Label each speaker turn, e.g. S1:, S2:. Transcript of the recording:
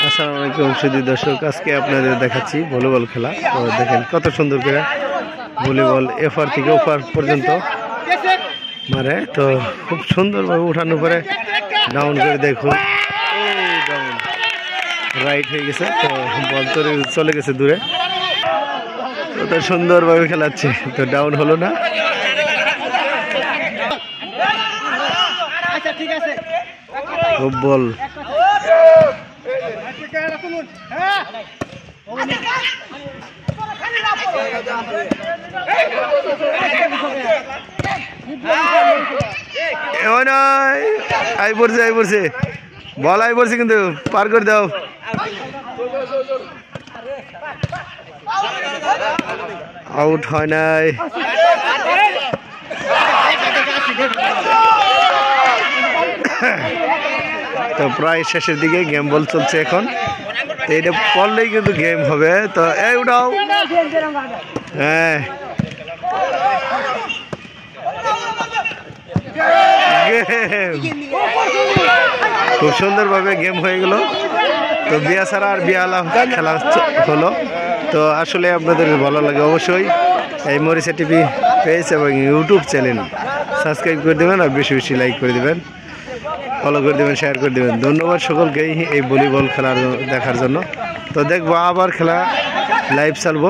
S1: আসসালামু আলাইকুম সুধী দর্শক, আজকে আপনাদের দেখাচ্ছি ভলিবল খেলা। তো দেখেন কত সুন্দর করে ভলিবল এফার থেকে ওপার পর্যন্ত মারে। তো খুব সুন্দরভাবে উঠানোর পরে ডাউন করে দেখুন, ডাউন রাইট হয়ে গেছে। তো বল চলে গেছে দূরে, তো সুন্দরভাবে খেলাচ্ছে। তো ডাউন হলো না। খুব বল আই পড়ছে বল আই পড়ছে, কিন্তু পার করে দাও। আউট হয় নাই। তো প্রায় শেষের দিকে গেম বল চলছে এখন। তো এটা পড়লেই কিন্তু গেম হবে। তো এই উঠাও, হ্যাঁ খুব সুন্দরভাবে গেম হয়ে গেল। তো বিয়া ছাড়া আর বিয়া আলাম খেলা হলো। তো আসলে আপনাদের ভালো লাগে অবশ্যই এই মরিচা টিভি পেজ এবং ইউটিউব চ্যানেল সাবস্ক্রাইব করে দেবেন, আর বেশি বেশি লাইক করে দেবেন, ফলো করে দেবেন, শেয়ার করে দেবেন। ধন্যবাদ সকলকেই এই ভলিবল খেলার দেখার জন্য। তো দেখবো আবার খেলা লাইভ চালবো।